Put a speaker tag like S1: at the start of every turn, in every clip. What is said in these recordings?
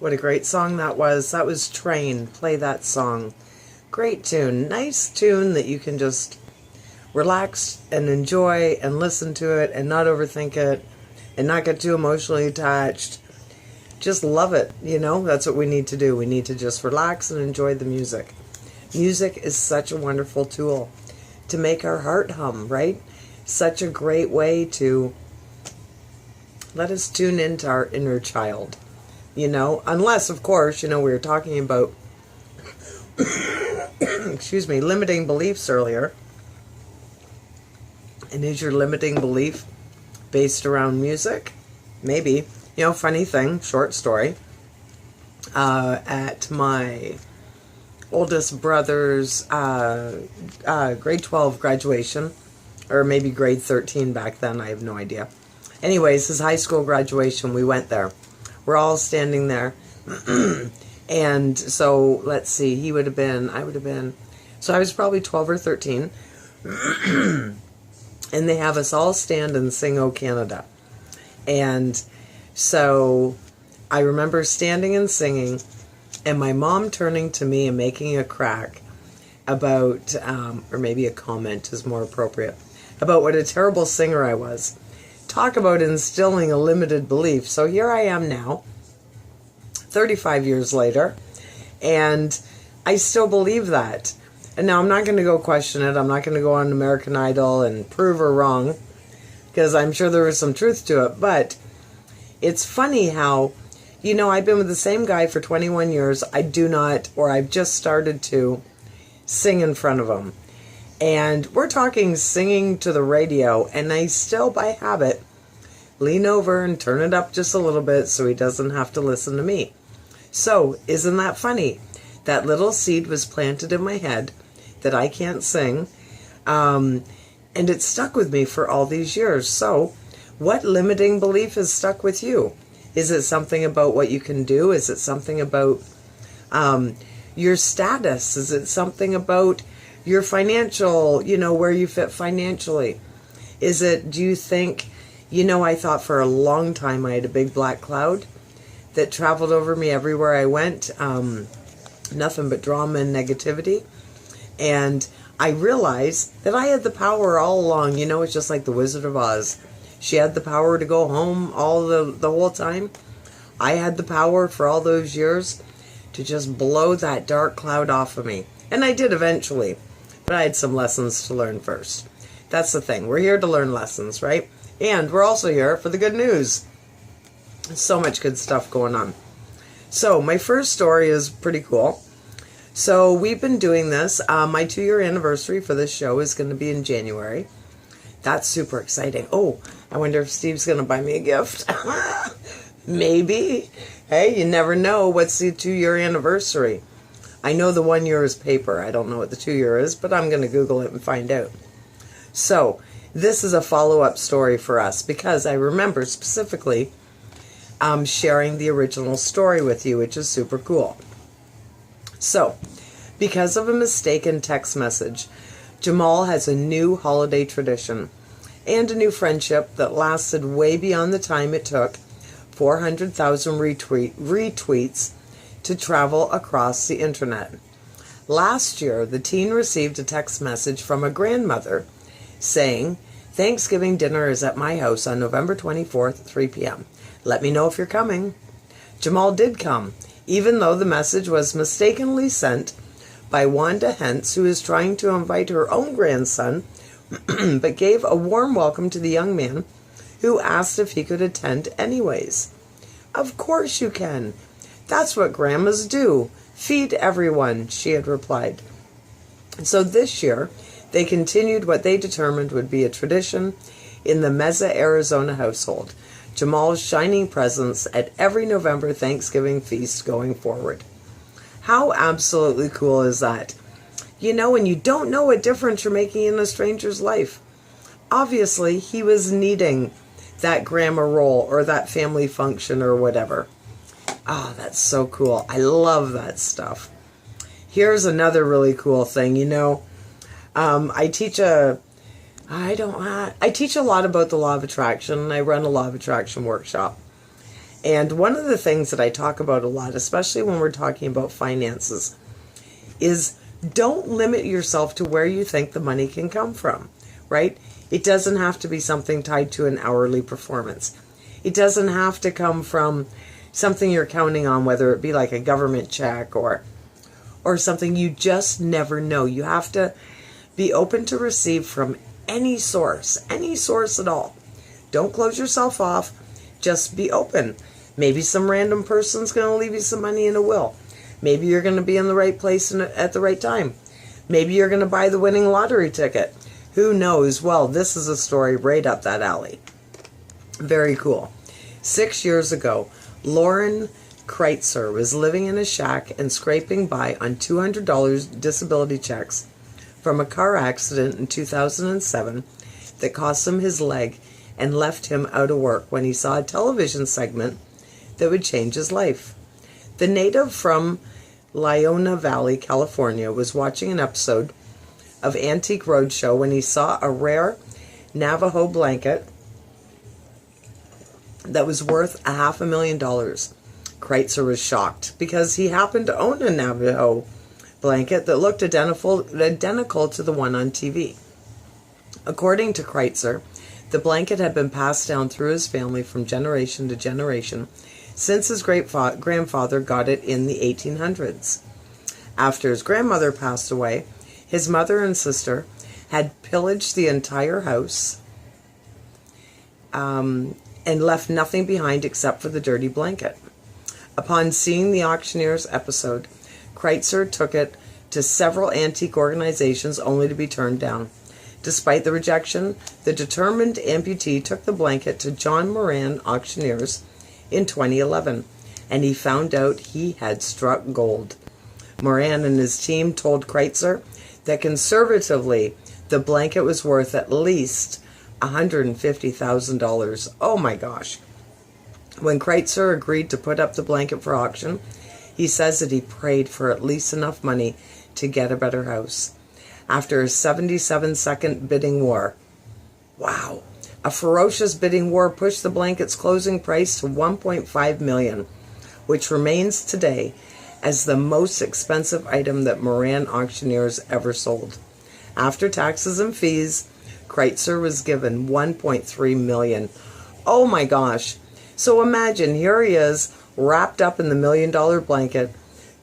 S1: What a great song that was. That was Train. Play that song. Great tune. Nice tune that you can just relax and enjoy and listen to it and not overthink it and not get too emotionally attached. Just love it, you know? That's what we need to do. We need to just relax and enjoy the music. Music is such a wonderful tool to make our heart hum, right? Such a great way to let us tune into our inner child, you know? Unless, of course, you know, we were talking about, excuse me, limiting beliefs earlier. And is your limiting belief based around music? Maybe. You know, funny thing, short story. At my oldest brother's grade 12 graduation, or maybe grade 13 back then, I have no idea. Anyways, his high school graduation, we went there. We're all standing there. And so, let's see, he would have been, I would have been, so I was probably 12 or 13. And they have us all stand and sing "O Canada." And so I remember standing and singing, and my mom turning to me and making a crack about, or maybe a comment is more appropriate, about what a terrible singer I was. Talk about instilling a limited belief. So here I am now, 35 years later, and I still believe that. And now I'm not going to go question it. I'm not going to go on American Idol and prove her wrong, because I'm sure there was some truth to it. But it's funny how, you know, I've been with the same guy for 21 years. I do not, or I've just started to sing in front of him. And we're talking singing to the radio, and I still, by habit, lean over and turn it up just a little bit so he doesn't have to listen to me. So, isn't that funny? That little seed was planted in my head that I can't sing, and it stuck with me for all these years. So, what limiting belief is stuck with you? Is it something about what you can do? Is it something about your status? Is it something about your financial, you know, where you fit financially? Is it, do you think, you know, I thought for a long time I had a big black cloud that traveled over me everywhere I went, nothing but drama and negativity. And I realized that I had the power all along. You know, it's just like the Wizard of Oz. She had the power to go home all the whole time. I had the power for all those years to just blow that dark cloud off of me. And I did eventually. But I had some lessons to learn first. That's the thing. We're here to learn lessons, right? And we're also here for the good news. So much good stuff going on. So my first story is pretty cool. So we've been doing this. My 2-year anniversary for this show is going to be in January. That's super exciting. Oh, I wonder if Steve's going to buy me a gift. Maybe. Hey, you never know. What's the 2-year anniversary? I know the 1 year is paper. I don't know what the 2-year is, but I'm going to Google it and find out. So this is a follow-up story for us because I remember specifically sharing the original story with you, which is super cool. So, because of a mistaken text message, Jamal has a new holiday tradition and a new friendship that lasted way beyond the time it took 400,000 retweets to travel across the internet. Last year, the teen received a text message from a grandmother saying, "Thanksgiving dinner is at my house on November 24th, 3 p.m. Let me know if you're coming." Jamal did come, even though the message was mistakenly sent by Wanda Hentz, who is trying to invite her own grandson, but gave a warm welcome to the young man, who asked if he could attend anyways. "Of course you can. That's what grandmas do. Feed everyone," she had replied. So this year, they continued what they determined would be a tradition in the Mesa, Arizona household. Jamal's shining presence at every November Thanksgiving feast going forward. How absolutely cool is that? You know, and you don't know what difference you're making in a stranger's life. Obviously, he was needing that grandma role or that family function or whatever. Ah, that's so cool. I love that stuff. Here's another really cool thing. You know, I teach a lot about the law of attraction, and I run a law of attraction workshop. And one of the things that I talk about a lot, especially when we're talking about finances, is don't limit yourself to where you think the money can come from, right? It doesn't have to be something tied to an hourly performance. It doesn't have to come from something you're counting on, whether it be like a government check or something. You just never know. You have to be open to receive from any source at all. Don't close yourself off. Just be open. Maybe some random person's going to leave you some money in a will. Maybe you're going to be in the right place at the right time. Maybe you're going to buy the winning lottery ticket. Who knows? Well, this is a story right up that alley. Very cool. 6 years ago, Lauren Kreitzer was living in a shack and scraping by on $200 disability checks from a car accident in 2007 that cost him his leg and left him out of work when he saw a television segment that would change his life. The native from Leona Valley, California, was watching an episode of Antique Roadshow when he saw a rare Navajo blanket that was worth $500,000. Kreitzer was shocked because he happened to own a Navajo blanket that looked identical to the one on TV. According to Kreitzer, the blanket had been passed down through his family from generation to generation since his great-grandfather got it in the 1800s. After his grandmother passed away, his mother and sister had pillaged the entire house and left nothing behind except for the dirty blanket. Upon seeing the Auctioneers episode, Kreitzer took it to several antique organizations only to be turned down. Despite the rejection, the determined amputee took the blanket to John Moran Auctioneers in 2011, and he found out he had struck gold. Moran and his team told Kreitzer that conservatively, the blanket was worth at least $150,000. Oh my gosh. When Kreitzer agreed to put up the blanket for auction, he says that he prayed for at least enough money to get a better house. After a 77-second bidding war, wow, a ferocious bidding war pushed the blanket's closing price to $1.5 million, which remains today as the most expensive item that Moran Auctioneers ever sold. After taxes and fees, Kreitzer was given $1.3 million. Oh my gosh. So imagine, here he is, wrapped up in the $1 million blanket,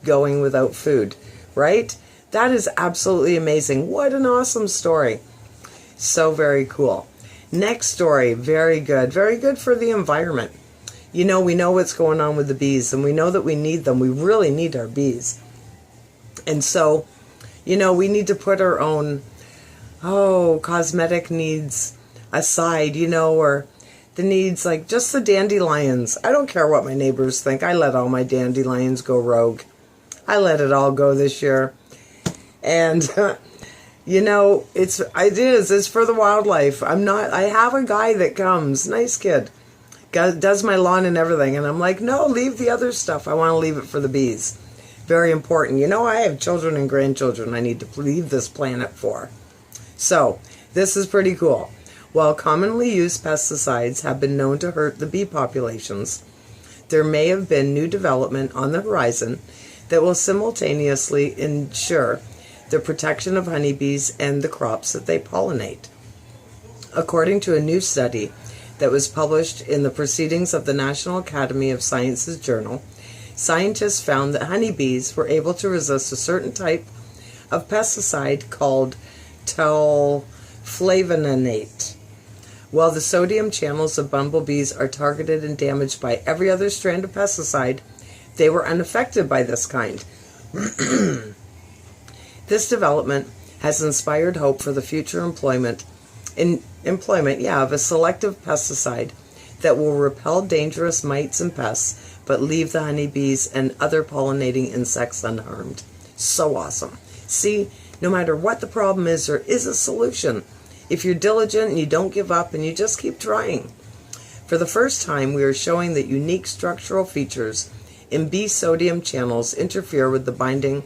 S1: going without food, right? That is absolutely amazing. What an awesome story. So very cool. Next story, very good. Very good for the environment. You know, we know what's going on with the bees, and we know that we need them. We really need our bees. And so, you know, we need to put our own, cosmetic needs aside, you know, or the needs, like just the dandelions. I don't care what my neighbors think. I let all my dandelions go rogue. I let it all go this year. And, you know, it's for the wildlife. I have a guy that comes, nice kid, does my lawn and everything. And I'm like, no, leave the other stuff. I want to leave it for the bees. Very important. You know, I have children and grandchildren I need to leave this planet for. So, this is pretty cool. While commonly used pesticides have been known to hurt the bee populations, there may have been new development on the horizon that will simultaneously ensure the protection of honeybees and the crops that they pollinate. According to a new study that was published in the Proceedings of the National Academy of Sciences Journal, scientists found that honeybees were able to resist a certain type of pesticide called tolflavonoate. While the sodium channels of bumblebees are targeted and damaged by every other strand of pesticide, they were unaffected by this kind. This development has inspired hope for the future employment of a selective pesticide that will repel dangerous mites and pests, but leave the honeybees and other pollinating insects unharmed. So awesome. See, no matter what the problem is, there is a solution. If you're diligent and you don't give up and you just keep trying. For the first time, we are showing that unique structural features in bee sodium channels interfere with the binding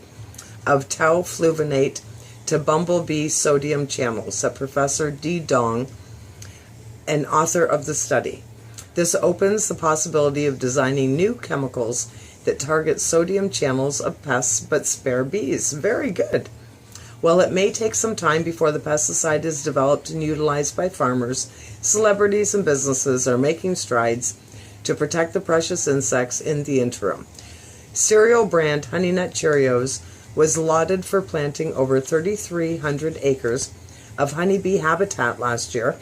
S1: of tau-fluvinate to bumblebee sodium channels, said Professor D. Dong, an author of the study. This opens the possibility of designing new chemicals that target sodium channels of pests but spare bees. Very good. While it may take some time before the pesticide is developed and utilized by farmers, celebrities and businesses are making strides to protect the precious insects in the interim. Cereal brand Honey Nut Cheerios was lauded for planting over 3,300 acres of honeybee habitat last year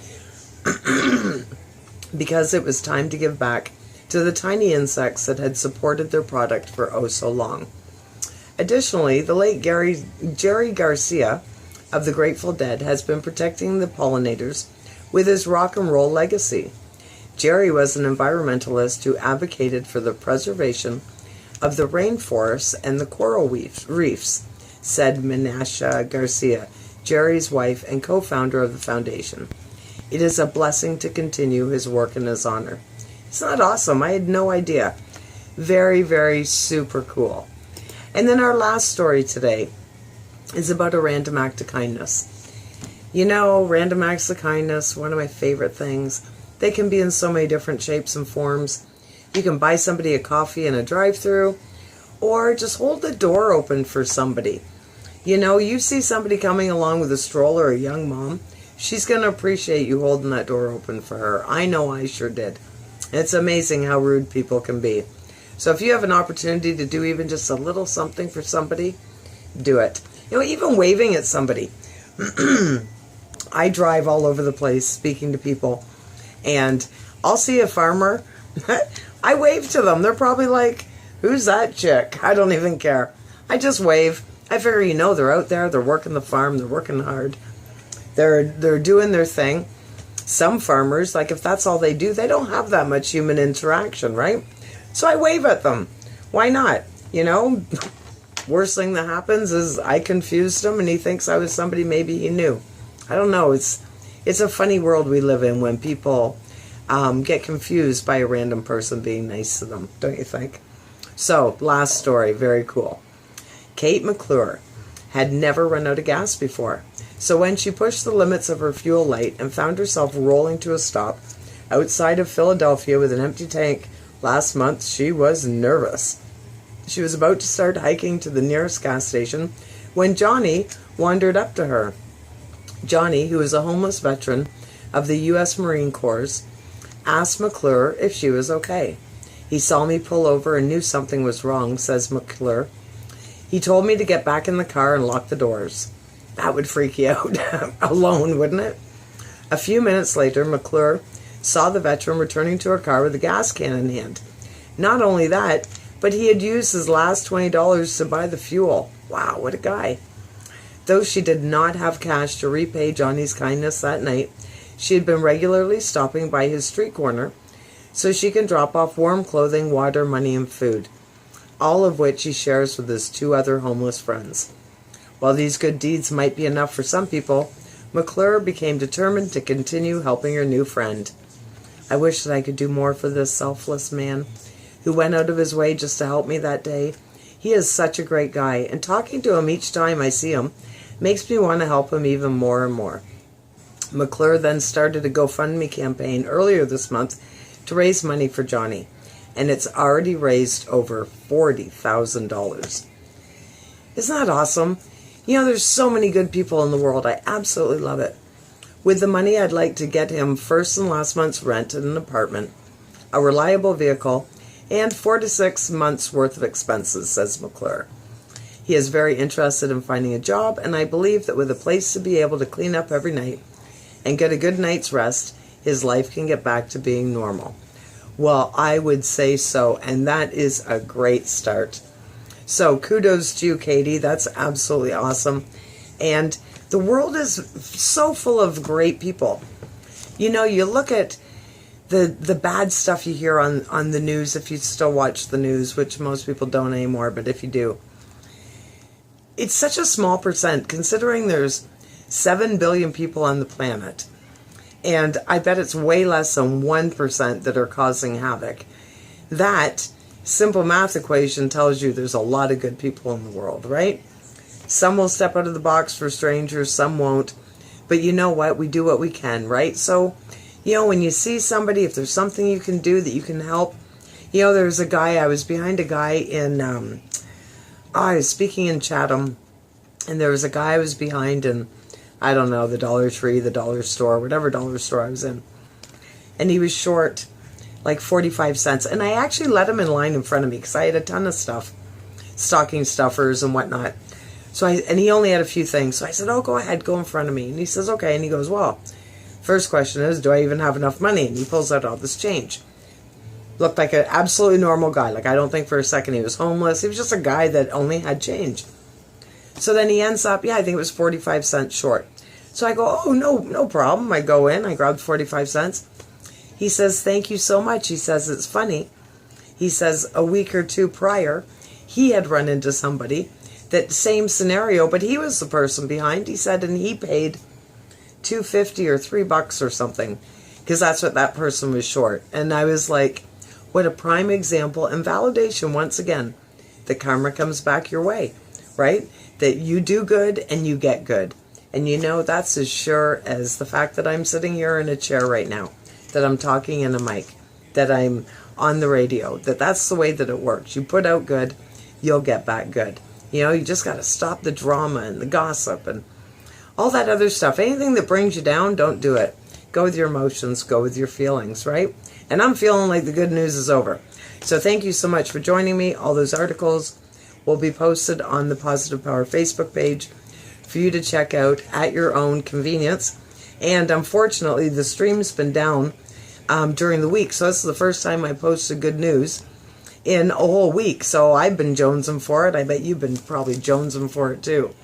S1: because it was time to give back to the tiny insects that had supported their product for oh so long. Additionally, the late Jerry Garcia of the Grateful Dead has been protecting the pollinators with his rock and roll legacy. Jerry was an environmentalist who advocated for the preservation of the rainforests and the coral reefs, said Menasha Garcia, Jerry's wife and co-founder of the foundation. It is a blessing to continue his work in his honor. Isn't that awesome? I had no idea. Very, very super cool. And then our last story today is about a random act of kindness. You know, random acts of kindness, one of my favorite things. They can be in so many different shapes and forms. You can buy somebody a coffee in a drive-thru, or just hold the door open for somebody. You know, you see somebody coming along with a stroller, a young mom, she's going to appreciate you holding that door open for her. I know I sure did. It's amazing how rude people can be. So if you have an opportunity to do even just a little something for somebody, do it. You know, even waving at somebody. I drive all over the place speaking to people, and I'll see a farmer. I wave to them. They're probably like, who's that chick? I don't even care. I just wave. I figure, you know, they're out there. They're working the farm. They're working hard. They're doing their thing. Some farmers, like if that's all they do, they don't have that much human interaction, right? So I wave at them. Why not? You know, worst thing that happens is I confused him and he thinks I was somebody maybe he knew. I don't know. It's a funny world we live in when people get confused by a random person being nice to them, don't you think? So, last story, very cool. Kate McClure had never run out of gas before. So when she pushed the limits of her fuel light and found herself rolling to a stop outside of Philadelphia with an empty tank last month, she was nervous. She was about to start hiking to the nearest gas station when Johnny wandered up to her. Johnny, who is a homeless veteran of the U.S. Marine Corps, asked McClure if she was okay. He saw me pull over and knew something was wrong, says McClure. He told me to get back in the car and lock the doors. That would freak you out alone, wouldn't it? A few minutes later, McClure saw the veteran returning to her car with a gas can in hand. Not only that, but he had used his last $20 to buy the fuel. Wow, what a guy. Though she did not have cash to repay Johnny's kindness that night, she had been regularly stopping by his street corner so she can drop off warm clothing, water, money, and food, all of which he shares with his two other homeless friends. While these good deeds might be enough for some people, McClure became determined to continue helping her new friend. I wish that I could do more for this selfless man who went out of his way just to help me that day. He is such a great guy, and talking to him each time I see him makes me want to help him even more and more. McClure then started a GoFundMe campaign earlier this month to raise money for Johnny, and it's already raised over $40,000. Isn't that awesome? You know, there's so many good people in the world. I absolutely love it. With the money, I'd like to get him first and last month's rent in an apartment, a reliable vehicle, and 4 to 6 months' worth of expenses, says McClure. He is very interested in finding a job, and I believe that with a place to be able to clean up every night and get a good night's rest, his life can get back to being normal. Well, I would say so, and that is a great start. So kudos to you, Katie. That's absolutely awesome. And the world is so full of great people. You know, you look at the bad stuff you hear on the news, if you still watch the news, which most people don't anymore, but if you do. It's such a small percent, considering there's 7 billion people on the planet. And I bet it's way less than 1% that are causing havoc. That simple math equation tells you there's a lot of good people in the world, right? Some will step out of the box for strangers, some won't. But you know what? We do what we can, right? So You know, when you see somebody, if there's something you can do that you can help. You know, there's a guy, I was behind a guy in, I was speaking in Chatham, and there was a guy I was behind in, I don't know, the Dollar Tree, the dollar store, whatever dollar store I was in. And he was short like 45 cents. And I actually let him in line in front of me because I had a ton of stuff, stocking stuffers and whatnot. And he only had a few things. So I said, oh, go ahead, go in front of me. And he says, okay. And he goes, well, first question is, do I even have enough money? And he pulls out all this change. Looked like an absolutely normal guy. Like, I don't think for a second he was homeless. He was just a guy that only had change. So then he ends up, I think it was 45 cents short. So I go, oh, no problem. I go in, I grabbed 45 cents. He says, thank you so much. He says, it's funny. He says, a week or two prior, he had run into somebody, that same scenario, but he was the person behind. He said, and he paid $2.50 or $3 or something, because that's what that person was short. And I was like, what a prime example and validation, once again, that karma comes back your way, right? That you do good and you get good. And you know, that's as sure as the fact that I'm sitting here in a chair right now, that I'm talking in a mic, that I'm on the radio, that's the way that it works. You put out good, you'll get back good. You know, you just got to stop the drama and the gossip and all that other stuff. Anything that brings you down, don't do it. Go with your emotions, go with your feelings, right? And I'm feeling like the good news is over. So thank you so much for joining me. All those articles will be posted on the Positive Power Facebook page for you to check out at your own convenience. And unfortunately, the stream's been down during the week. So this is the first time I posted good news in a whole week. So I've been jonesing for it. I bet you've been probably jonesing for it too.